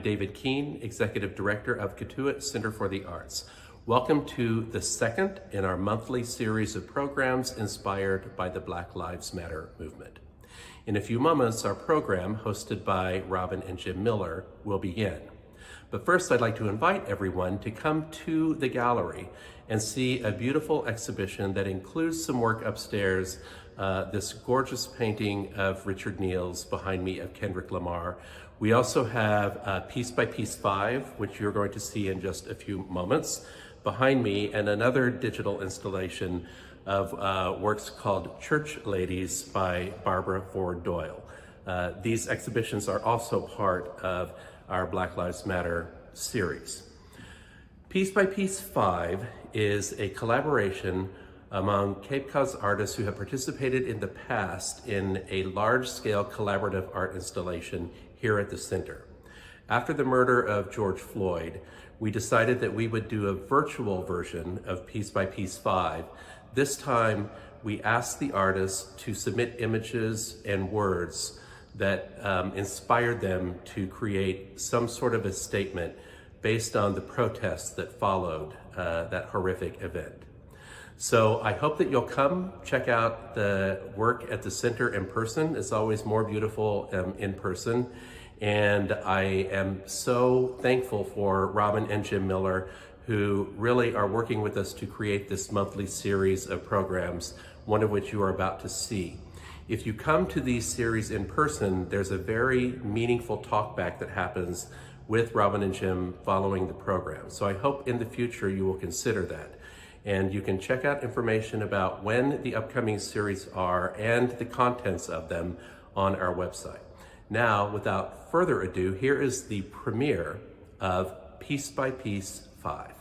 David Keene, Executive Director of Cotuit Center for the Arts. Welcome to the second in our monthly series of programs inspired by the Black Lives Matter movement. In a few moments, our program, hosted by Robin and Jim Miller, will begin. But first, I'd like to invite everyone to come to the gallery and see a beautiful exhibition that includes some work upstairs, this gorgeous painting of Richard Neal's behind me of Kendrick Lamar. We also have Piece by Piece 5, which you're going to see in just a few moments behind me, and another digital installation of works called Church Ladies by Barbara Ford Doyle. These exhibitions are also part of our Black Lives Matter series. Piece by Piece 5 is a collaboration among Cape Cod's artists who have participated in the past in a large-scale collaborative art installation here at the center. After the murder of George Floyd, we decided that we would do a virtual version of Piece by Piece 5. This time, we asked the artists to submit images and words that inspired them to create some sort of a statement based on the protests that followed that horrific event. So I hope that you'll come check out the work at the center in person. It's always more beautiful in person. And I am so thankful for Robin and Jim Miller, who really are working with us to create this monthly series of programs, one of which you are about to see. If you come to these series in person, there's a very meaningful talkback that happens with Robin and Jim following the program. So I hope in the future you will consider that. And you can check out information about when the upcoming series are and the contents of them on our website. Now, without further ado, here is the premiere of Piece by Piece 5.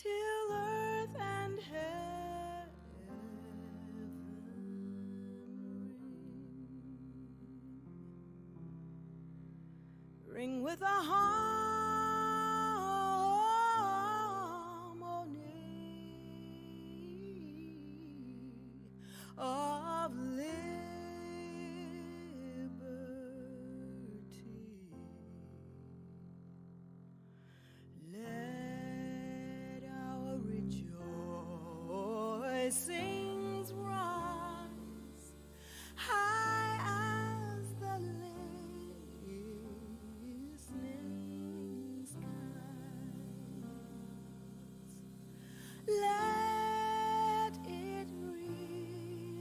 till earth and heaven ring with a harmony of liberty. Let our rejoicings rise high as the listening skies. Let it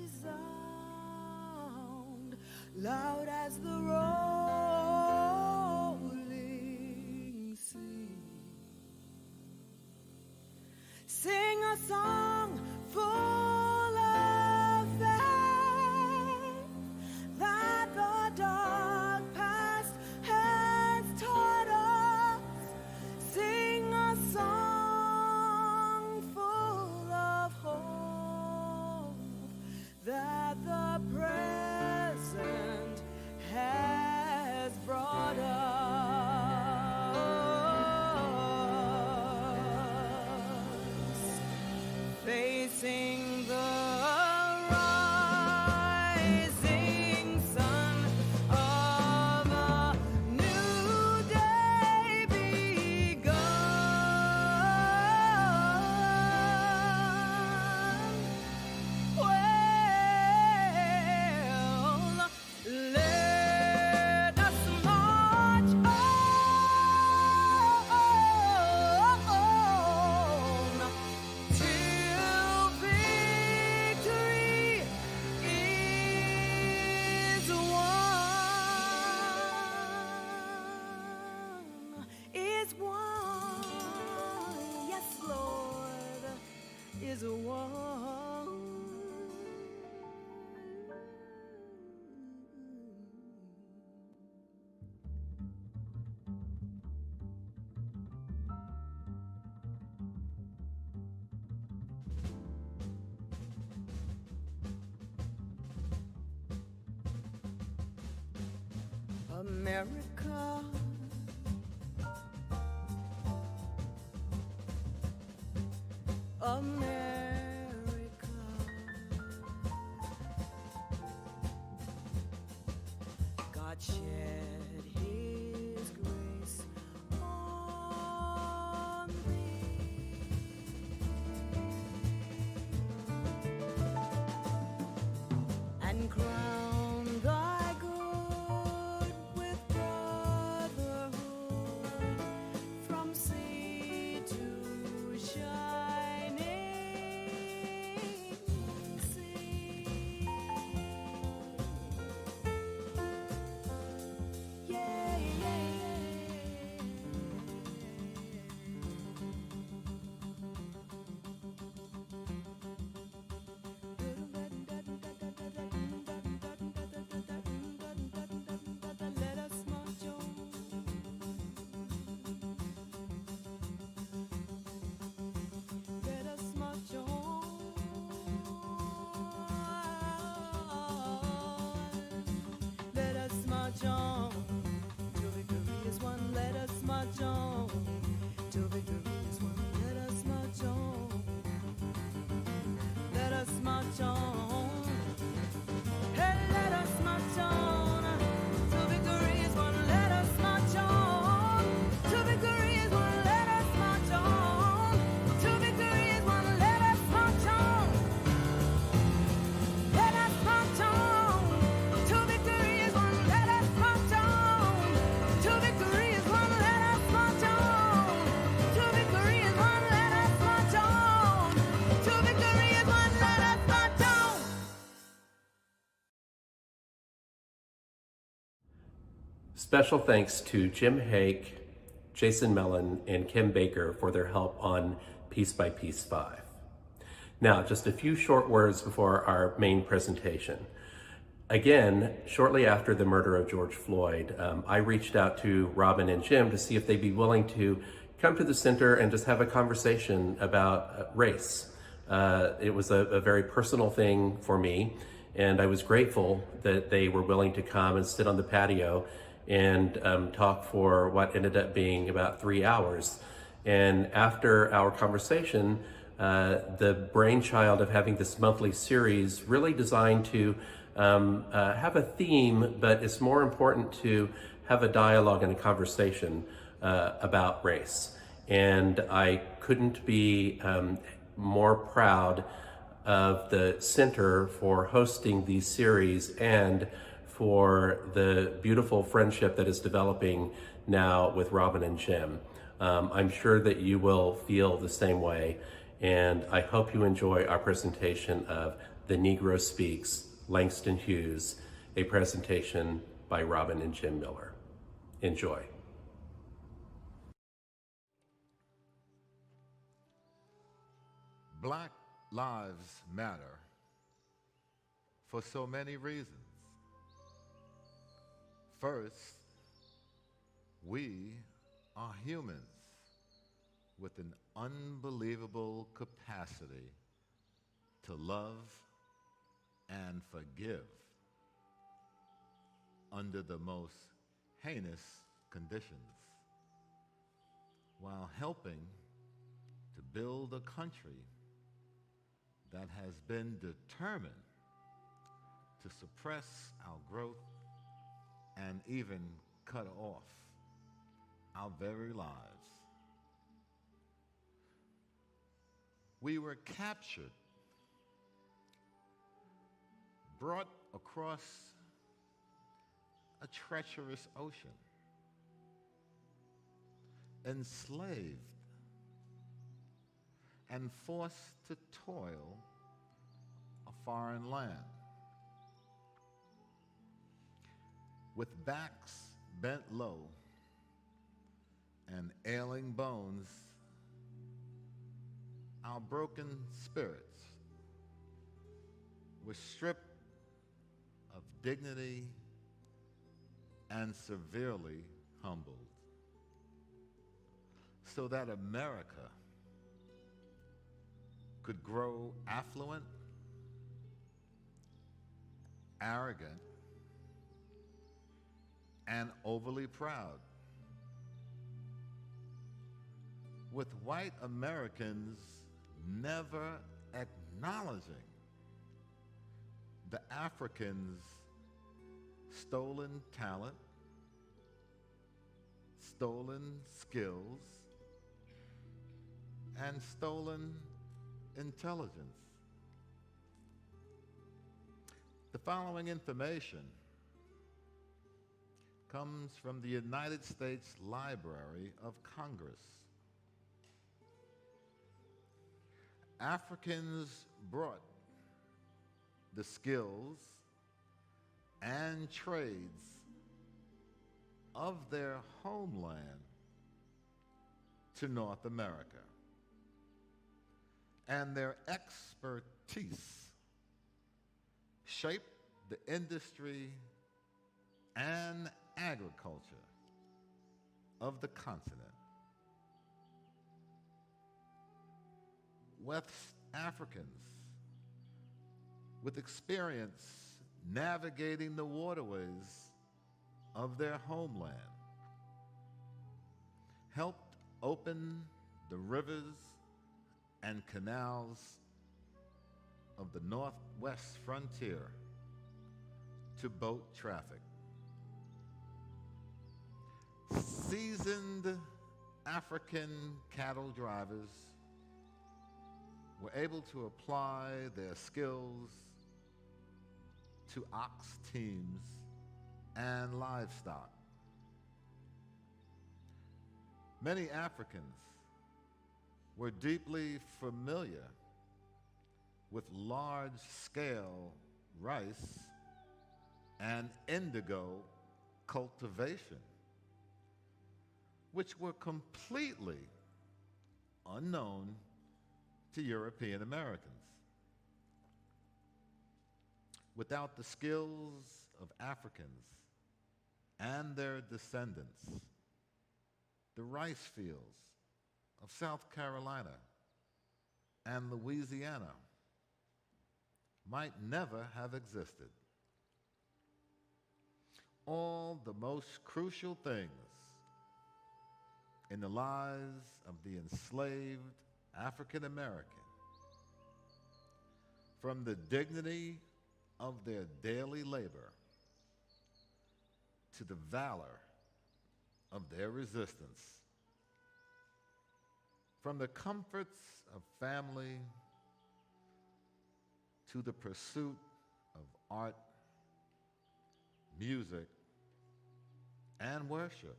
resound loud as the rolling sea. Sing a song full of faith that the dark past has taught us. Sing a song full of hope that the present has brought us. Facing the rising sun of a new day begun. Well, let us march on till victory is won. Yes, Lord, is won. America, America, God shed His grace on thee, and crown thy good with brotherhood from sea to shining sea. Yeah, yeah, let us march on. Let us march on. Let us march on till victory is won. Let us march on till victory is won. Let us march on. Let us march on. Hey, let us march on till victory is won. Let us march on till victory is won. Let us march on till victory is won. Let us march on. Let us march on till victory is won. Let us march on till victory is won. Let us march on till victory is won. Let us march on till victory is won. Let us march on. Special thanks to Jim Hoeck, Jason Mellon, and Kim Baker for their help on Piece by Piece 5. Now, just a few short words before our main presentation. Again, shortly after the murder of George Floyd, I reached out to Robin and Jim to see if they'd be willing to come to the center and just have a conversation about race. It was a very personal thing for me, and I was grateful that they were willing to come and sit on the patio and talk for what ended up being about 3 hours. And after our conversation, the brainchild of having this monthly series really designed to have a theme, but it's more important to have a dialogue and a conversation about race. And I couldn't be more proud of the center for hosting these series and for the beautiful friendship that is developing now with Robin and Jim. I'm sure that you will feel the same way, and I hope you enjoy our presentation of The Negro Speaks, Langston Hughes, a presentation by Robin and Jim Miller. Enjoy. Black lives matter for so many reasons. First, we are humans with an unbelievable capacity to love and forgive under the most heinous conditions, while helping to build a country that has been determined to suppress our growth and even cut off our very lives. We were captured, brought across a treacherous ocean, enslaved, and forced to toil a foreign land. With backs bent low and ailing bones, our broken spirits were stripped of dignity and severely humbled, so that America could grow affluent, arrogant, and overly proud, with white Americans never acknowledging the Africans' stolen talent, stolen skills, and stolen intelligence. The following information comes from the United States Library of Congress. Africans brought the skills and trades of their homeland to North America, and their expertise shaped the industry and agriculture of the continent. West Africans with experience navigating the waterways of their homeland helped open the rivers and canals of the northwest frontier to boat traffic. Seasoned African cattle drivers were able to apply their skills to ox teams and livestock. Many Africans were deeply familiar with large-scale rice and indigo cultivation, which were completely unknown to European Americans. Without the skills of Africans and their descendants, the rice fields of South Carolina and Louisiana might never have existed. All the most crucial things in the lives of the enslaved African American, from the dignity of their daily labor to the valor of their resistance, from the comforts of family to the pursuit of art, music, and worship,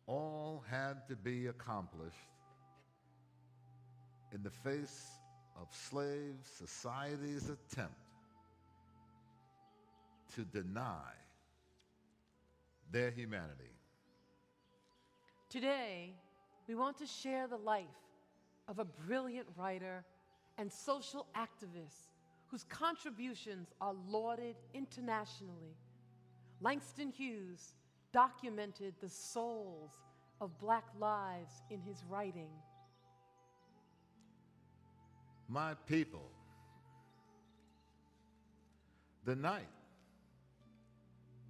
all had to be accomplished in the face of slave society's attempt to deny their humanity. Today, we want to share the life of a brilliant writer and social activist whose contributions are lauded internationally. Langston Hughes documented the souls of Black lives in his writing. My people, the night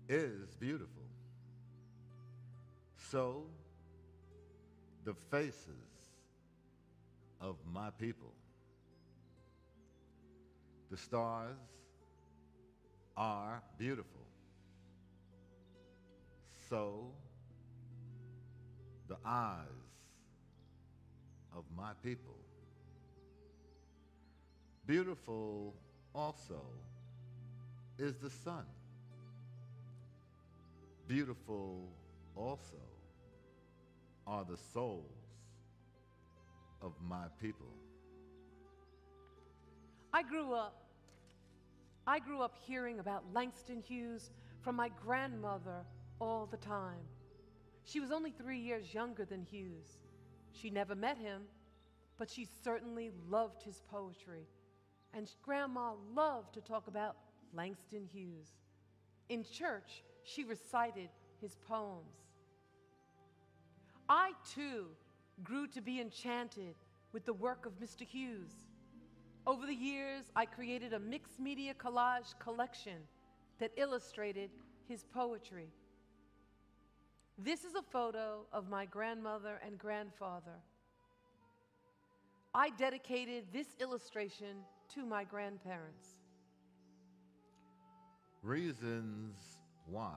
is beautiful. So, the faces of my people. The stars are beautiful. So, the eyes of my people. Beautiful also is the sun. Beautiful also are the souls of my people. I grew up hearing about Langston Hughes from my grandmother all the time. She was only 3 years younger than Hughes. She never met him, but she certainly loved his poetry. And Grandma loved to talk about Langston Hughes. In church, she recited his poems. I, too, grew to be enchanted with the work of Mr. Hughes. Over the years, I created a mixed media collage collection that illustrated his poetry. This is a photo of my grandmother and grandfather. I dedicated this illustration to my grandparents. Reasons why.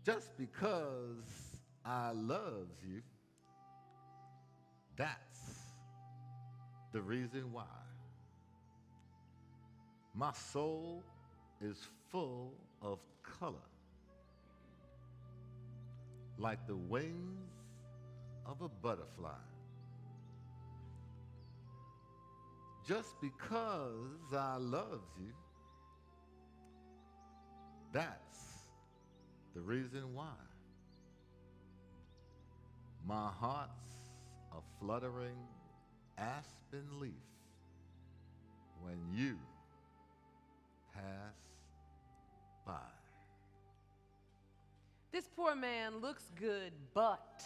Just because I loves you, that's the reason why. My soul is full of color, like the wings of a butterfly. Just because I loves you, that's the reason why. My heart's a fluttering aspen leaf when you pass by. This poor man looks good, but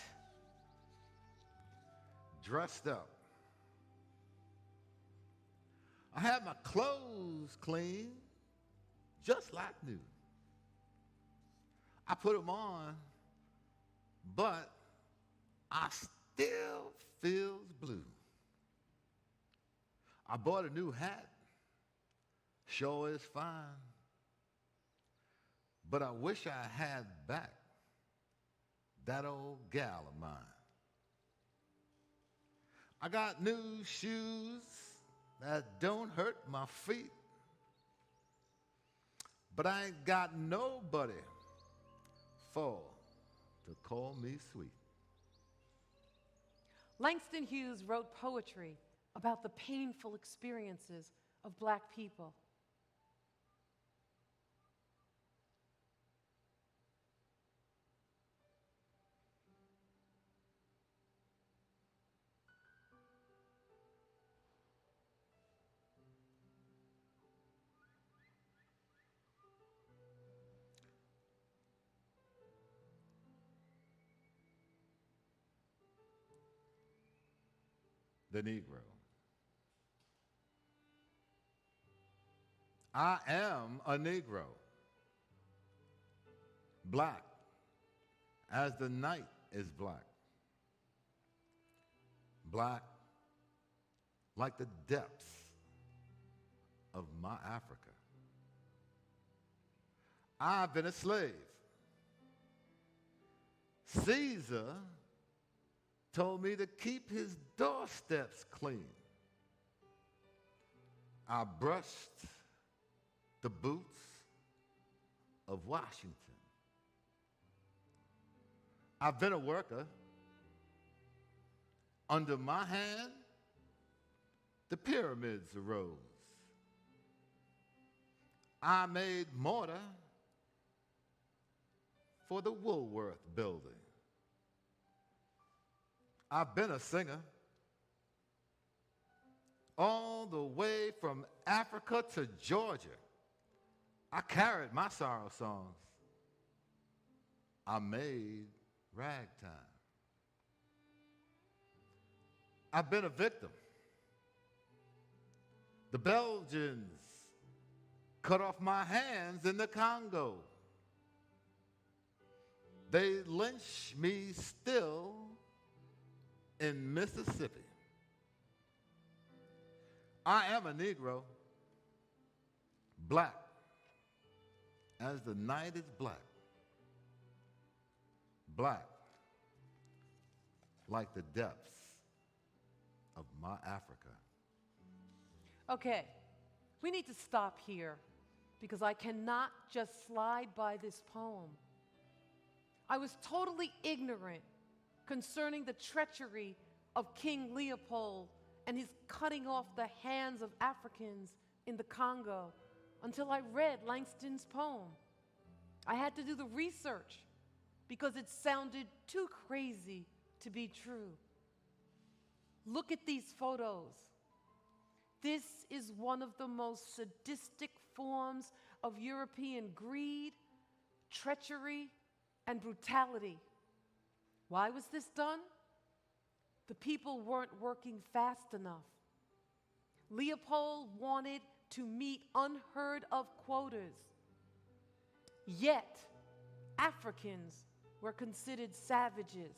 Dressed up. I had my clothes clean, just like new. I put them on, but I still feels blue. I bought a new hat, sure is fine, but I wish I had back that old gal of mine. I got new shoes that don't hurt my feet, but I ain't got nobody for to call me sweet. Langston Hughes wrote poetry about the painful experiences of Black people. the Negro. I am a Negro, black as the night is black, black like the depths of my Africa. I've been a slave. Caesar told me to keep his doorsteps clean. I brushed the boots of Washington. I've been a worker. Under my hand, the pyramids arose. I made mortar for the Woolworth building. I've been a singer all the way from Africa to Georgia. I carried my sorrow songs. I made ragtime. I've been a victim. The Belgians cut off my hands in the Congo. They lynch me still in Mississippi. I am a Negro, black as the night is black, black like the depths of my Africa. Okay, we need to stop here because I cannot just slide by this poem. I was totally ignorant concerning the treachery of King Leopold and his cutting off the hands of Africans in the Congo until I read Langston's poem. I had to do the research because it sounded too crazy to be true. Look at these photos. This is one of the most sadistic forms of European greed, treachery, and brutality. Why was this done? The people weren't working fast enough. Leopold wanted to meet unheard of quotas. Yet, Africans were considered savages.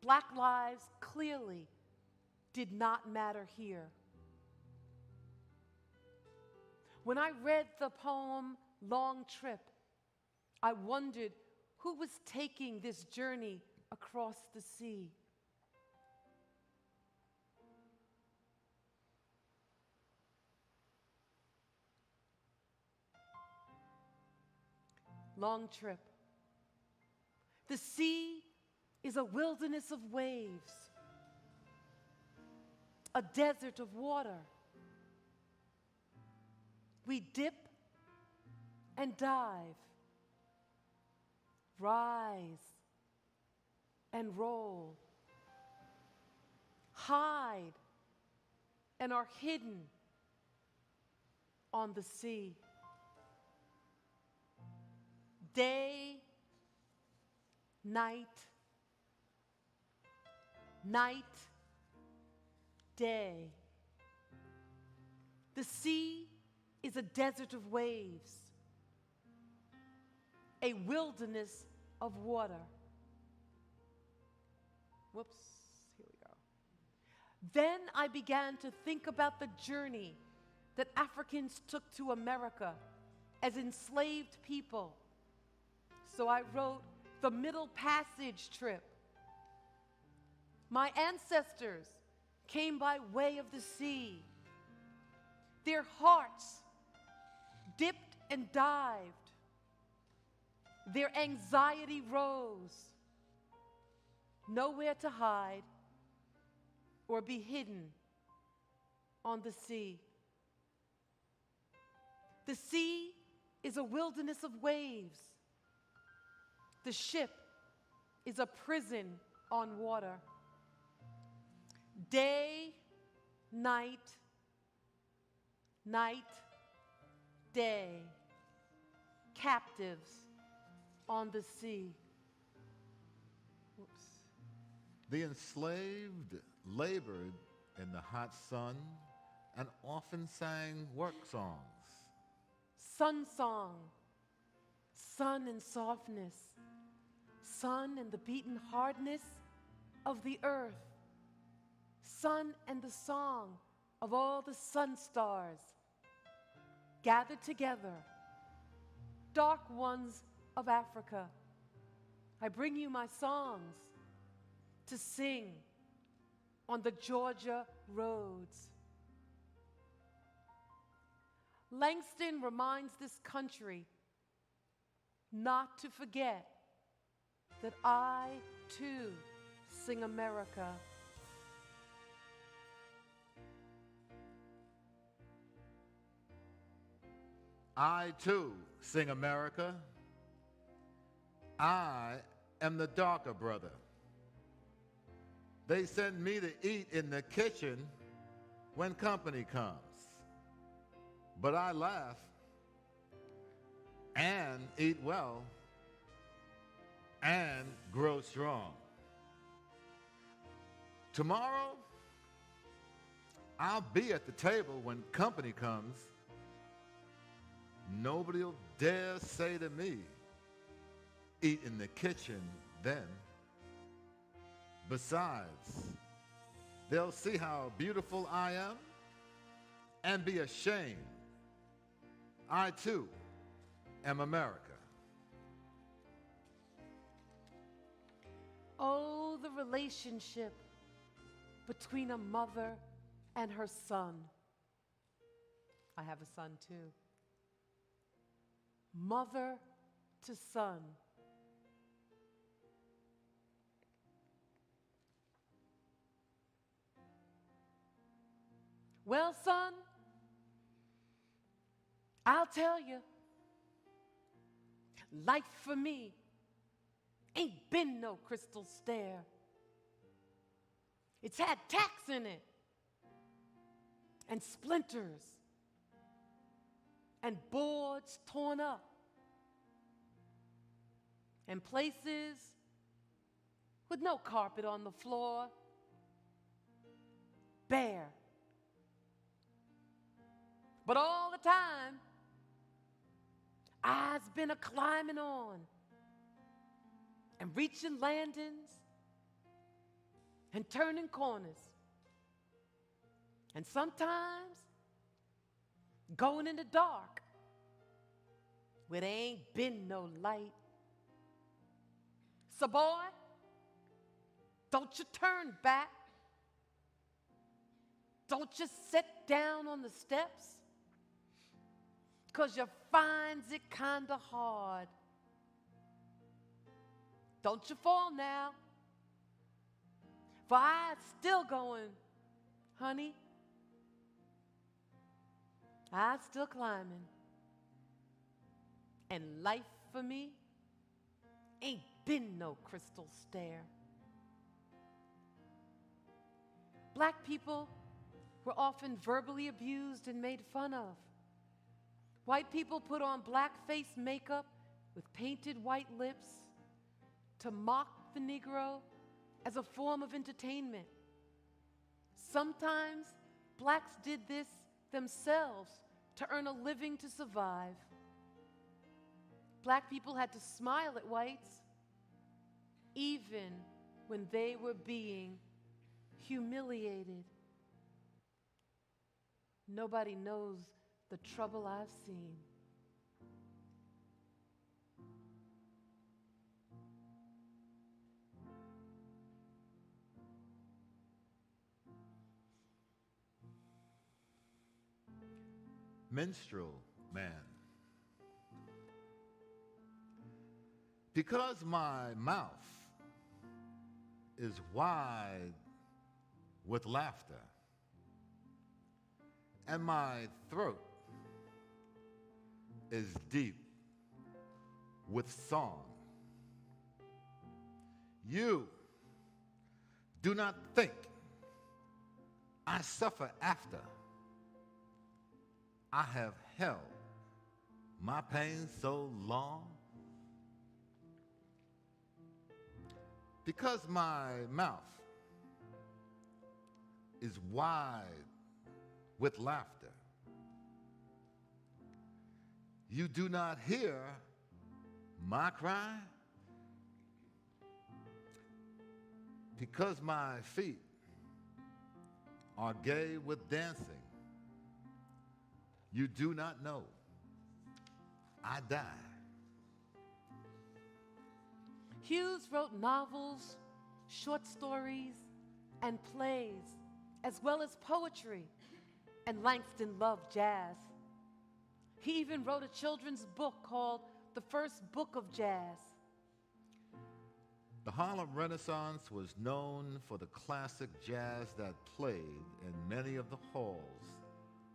Black lives clearly did not matter here. When I read the poem Long Trip, I wondered who was taking this journey across the sea. Long trip. The sea is a wilderness of waves, a desert of water. We dip and dive, rise and roll, hide and are hidden on the sea. Day, night, night, day. The sea is a desert of waves, a wilderness of water. Whoops, here we go. Then I began to think about the journey that Africans took to America as enslaved people. So I wrote the Middle Passage trip. My ancestors came by way of the sea. Their hearts dipped and dived. Their anxiety rose. Nowhere to hide or be hidden on the sea. The sea is a wilderness of waves. The ship is a prison on water. Day, night, night, day, captives on the sea. Whoops. The enslaved labored in the hot sun and often sang work songs. Sun song, sun and softness, sun and the beaten hardness of the earth, sun and the song of all the sun stars gathered together, dark ones of Africa. I bring you my songs to sing on the Georgia roads. Langston reminds this country not to forget that I, too, sing America. I, too, sing America. I am the darker brother. They send me to eat in the kitchen when company comes. But I laugh and eat well and grow strong. Tomorrow, I'll be at the table when company comes. Nobody'll dare say to me, eat in the kitchen then. Besides, they'll see how beautiful I am and be ashamed. I, too, am America. Oh, the relationship between a mother and her son. I have a son, too. Mother to son. Well, son, I'll tell you, life for me ain't been no crystal stair. It's had tacks in it, and splinters, and boards torn up, and places with no carpet on the floor, bare. But all the time, I's been a climbing on and reaching landings and turning corners. And sometimes going in the dark where there ain't been no light. So boy, don't you turn back. Don't you sit down on the steps, 'cause you finds it kinda hard. Don't you fall now, for I's still going, honey. I's still climbing. And life for me ain't been no crystal stair. Black people were often verbally abused and made fun of. White people put on black face makeup with painted white lips to mock the Negro as a form of entertainment. Sometimes blacks did this themselves to earn a living to survive. Black people had to smile at whites even when they were being humiliated. Nobody knows the trouble I've seen. Minstrel man. Because my mouth is wide with laughter and my throat is deep with song, you do not think I suffer after I have held my pain so long. Because my mouth is wide with laughter. You do not hear my cry because my feet are gay with dancing. You do not know I die. Hughes wrote novels, short stories, and plays, as well as poetry, and Langston loved jazz. He even wrote a children's book called The First Book of Jazz. The Harlem Renaissance was known for the classic jazz that played in many of the halls,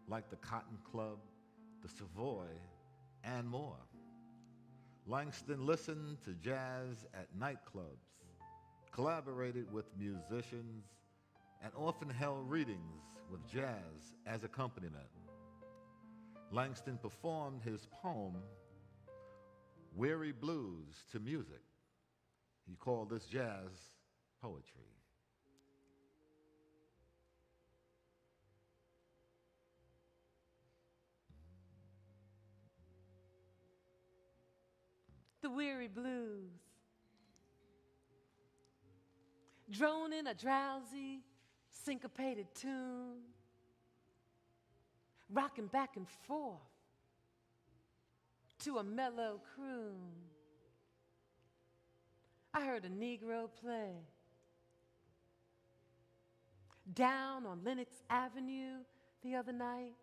like the Cotton Club, the Savoy, and more. Langston listened to jazz at nightclubs, collaborated with musicians, and often held readings with jazz as accompaniment. Langston performed his poem, Weary Blues, to music. He called this jazz poetry. The Weary Blues. Drone in a drowsy, syncopated tune, rocking back and forth to a mellow croon. I heard a Negro play down on Lenox Avenue the other night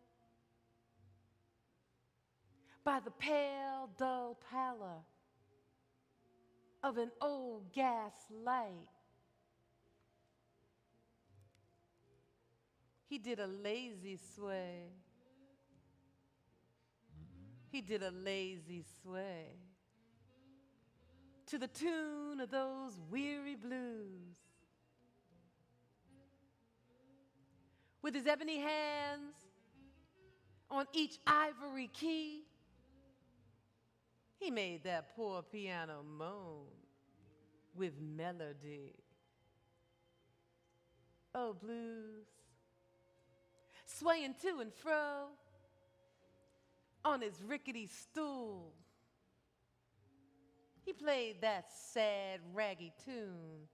by the pale, dull pallor of an old gas light. He did a lazy sway. He did a lazy sway to the tune of those weary blues. With his ebony hands on each ivory key, he made that poor piano moan with melody. Oh, blues, swaying to and fro on his rickety stool. He played that sad, raggy tune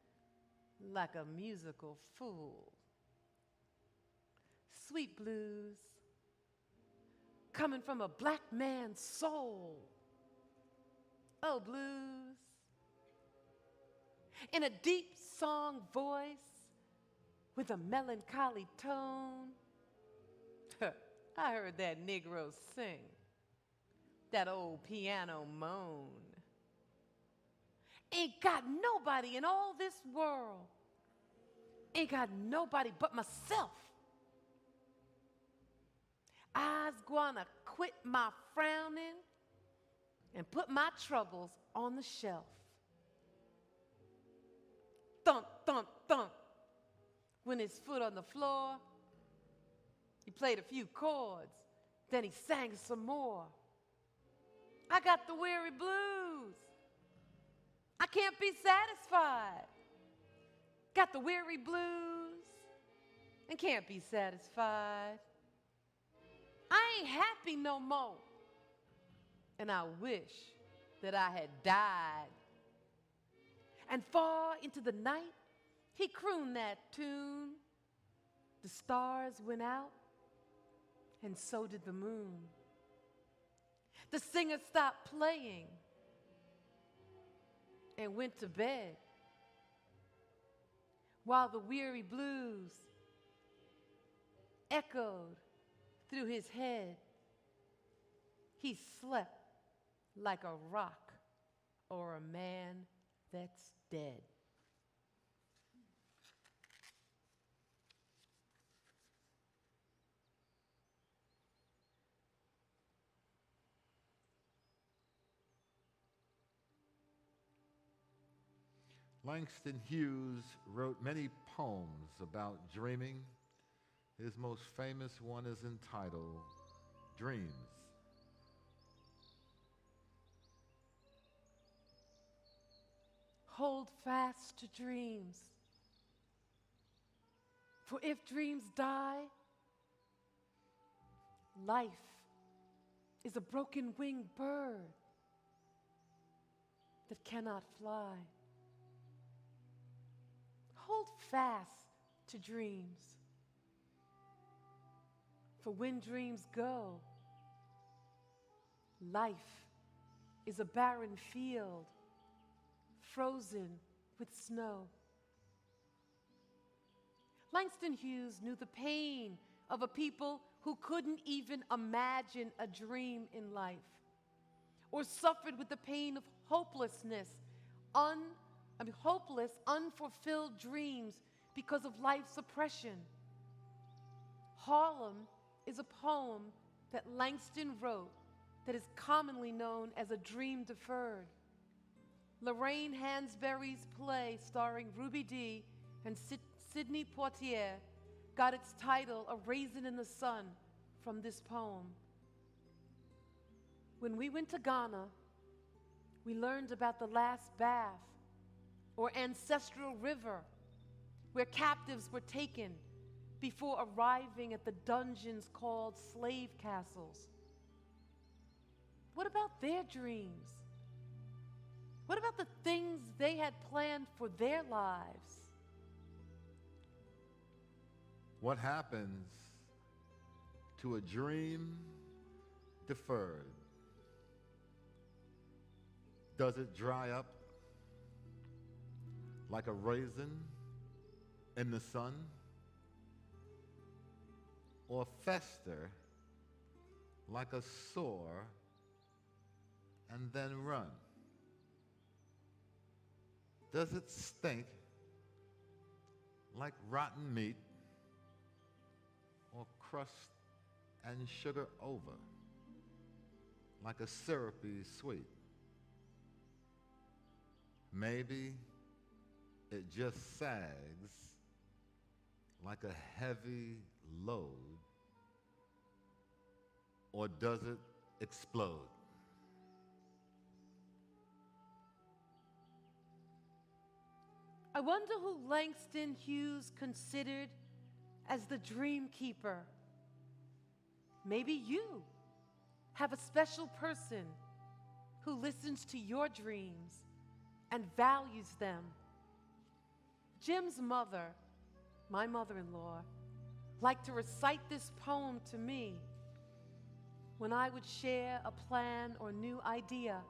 like a musical fool. Sweet blues, coming from a black man's soul. Oh, blues, in a deep song voice with a melancholy tone. I heard that Negro sing, that old piano moan. Ain't got nobody in all this world, ain't got nobody but myself. I's gonna quit my frowning and put my troubles on the shelf. Thump, thump, thump. When his foot on the floor, he played a few chords, then he sang some more. I got the weary blues. I can't be satisfied. Got the weary blues and can't be satisfied. I ain't happy no more. And I wish that I had died. And far into the night, he crooned that tune. The stars went out, and so did the moon. The singer stopped playing and went to bed, while the weary blues echoed through his head. He slept like a rock or a man that's dead. Langston Hughes wrote many poems about dreaming. His most famous one is entitled Dreams. Hold fast to dreams. For if dreams die, life is a broken winged bird that cannot fly. Hold fast to dreams, for when dreams go, life is a barren field frozen with snow. Langston Hughes knew the pain of a people who couldn't even imagine a dream in life, or suffered with the pain of hopelessness, hopeless, unfulfilled dreams because of life's oppression. Harlem is a poem that Langston wrote that is commonly known as a dream deferred. Lorraine Hansberry's play starring Ruby Dee and Sidney Poitier got its title, A Raisin in the Sun, from this poem. When we went to Ghana, we learned about the last bath, or ancestral river, where captives were taken before arriving at the dungeons called slave castles. What about their dreams? What about the things they had planned for their lives? What happens to a dream deferred? Does it dry up like a raisin in the sun, or fester like a sore and then run? Does it stink like rotten meat, or crust and sugar over like a syrupy sweet? Maybe it just sags like a heavy load, or does it explode? I wonder who Langston Hughes considered as the dream keeper. Maybe you have a special person who listens to your dreams and values them. Jim's mother, my mother-in-law, liked to recite this poem to me when I would share a plan or new idea.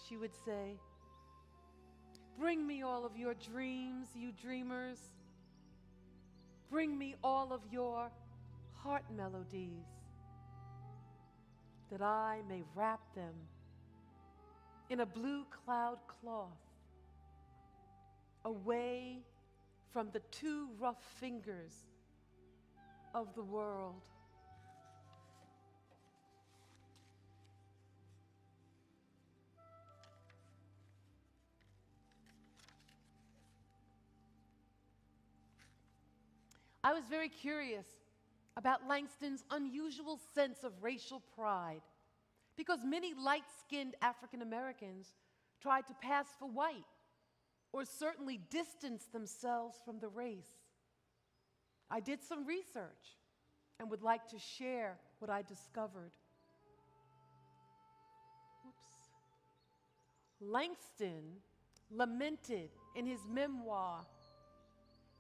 She would say, "Bring me all of your dreams, you dreamers. Bring me all of your heart melodies, that I may wrap them in a blue cloud cloth, away from the too rough fingers of the world." I was very curious about Langston's unusual sense of racial pride, because many light-skinned African Americans tried to pass for white, or certainly distance themselves from the race. I did some research and would like to share what I discovered. Langston lamented in his memoir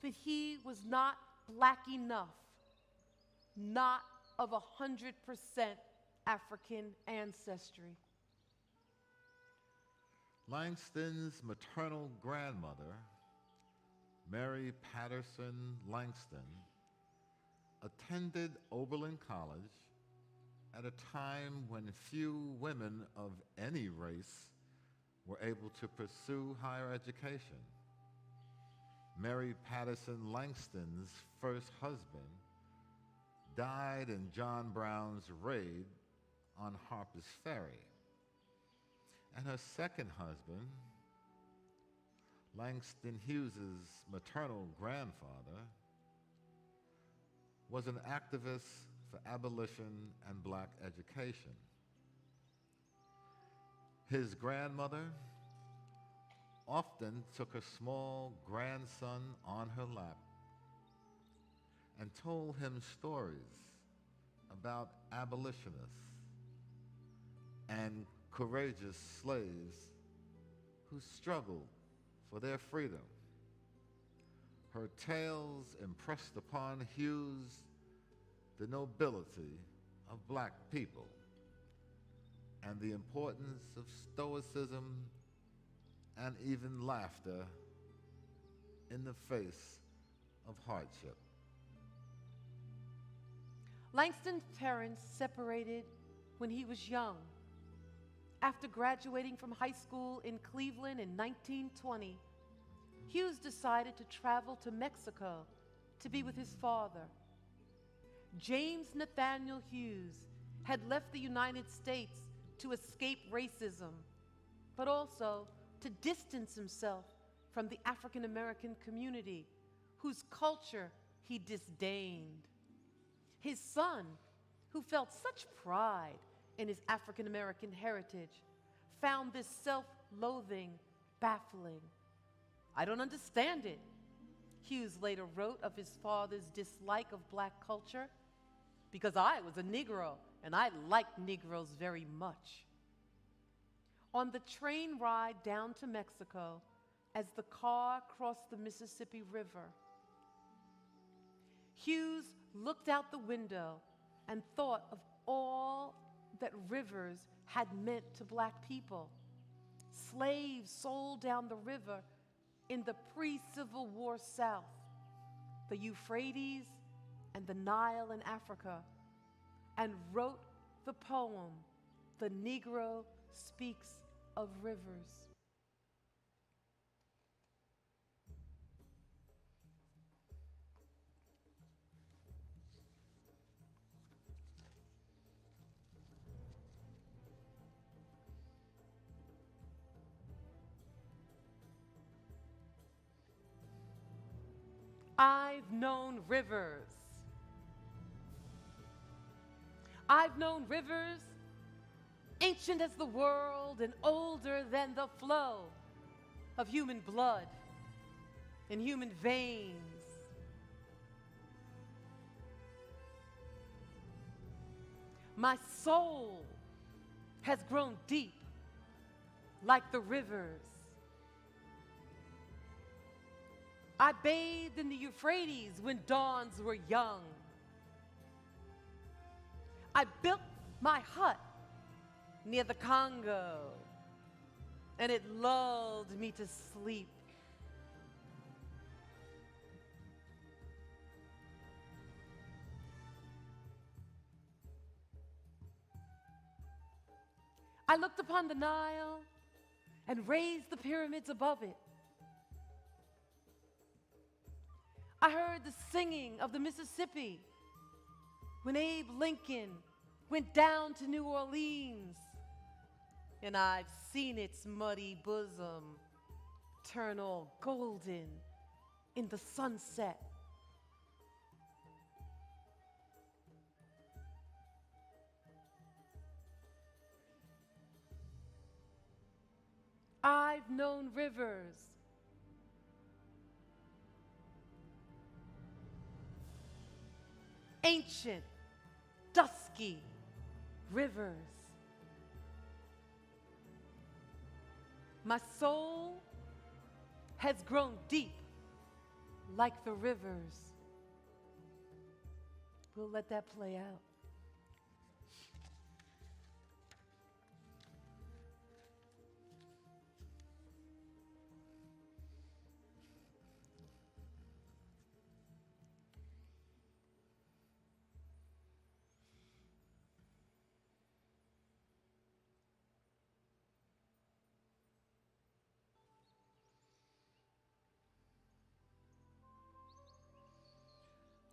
that he was not black enough, not of 100% African ancestry. Langston's maternal grandmother, Mary Patterson Langston, attended Oberlin College at a time when few women of any race were able to pursue higher education. Mary Patterson Langston's first husband died in John Brown's raid on Harper's Ferry. And her second husband, Langston Hughes's maternal grandfather, was an activist for abolition and black education. His grandmother often took her small grandson on her lap and told him stories about abolitionists and courageous slaves who struggled for their freedom. Her tales impressed upon Hughes the nobility of black people and the importance of stoicism and even laughter in the face of hardship. Langston's parents separated when he was young. After graduating from high school in Cleveland in 1920, Hughes decided to travel to Mexico to be with his father. James Nathaniel Hughes had left the United States to escape racism, but also to distance himself from the African American community, whose culture he disdained. His son, who felt such pride in his African American heritage, found this self-loathing baffling. "I don't understand it," Hughes later wrote of his father's dislike of black culture, "because I was a Negro and I liked Negroes very much." On the train ride down to Mexico, as the car crossed the Mississippi River, Hughes looked out the window and thought of all that rivers had meant to black people. Slaves sold down the river in the pre-Civil War South, the Euphrates and the Nile in Africa, and wrote the poem, "The Negro Speaks of Rivers." I've known rivers. I've known rivers ancient as the world and older than the flow of human blood in human veins. My soul has grown deep like the rivers. I bathed in the Euphrates when dawns were young. I built my hut near the Congo, and it lulled me to sleep. I looked upon the Nile and raised the pyramids above it. I heard the singing of the Mississippi when Abe Lincoln went down to New Orleans, and I've seen its muddy bosom turn all golden in the sunset. I've known rivers. Ancient, dusky rivers. My soul has grown deep like the rivers. We'll let that play out.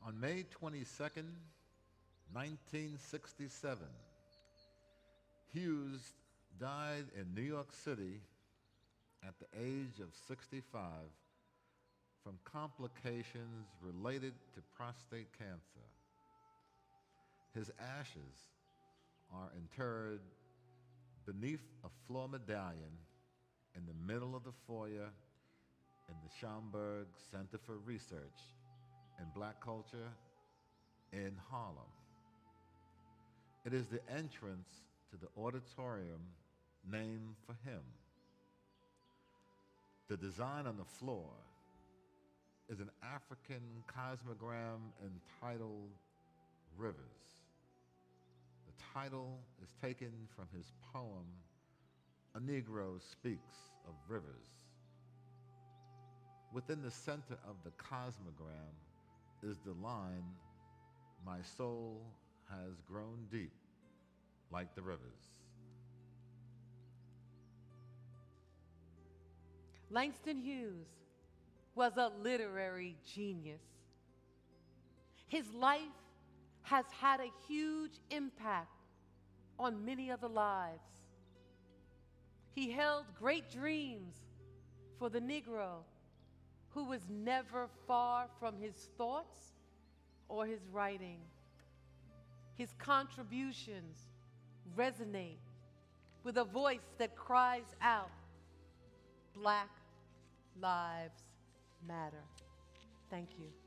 On May 22nd, 1967, Hughes died in New York City at the age of 65 from complications related to prostate cancer. His ashes are interred beneath a floor medallion in the middle of the foyer in the Schomburg Center for Research in Black Culture in Harlem. It is the entrance to the auditorium named for him. The design on the floor is an African cosmogram entitled Rivers. The title is taken from his poem, A Negro Speaks of Rivers. Within the center of the cosmogram is the line, my soul has grown deep like the rivers. Langston Hughes was a literary genius. His life has had a huge impact on many other lives. He held great dreams for the Negro, who was never far from his thoughts or his writing. His contributions resonate with a voice that cries out, Black Lives Matter. Thank you.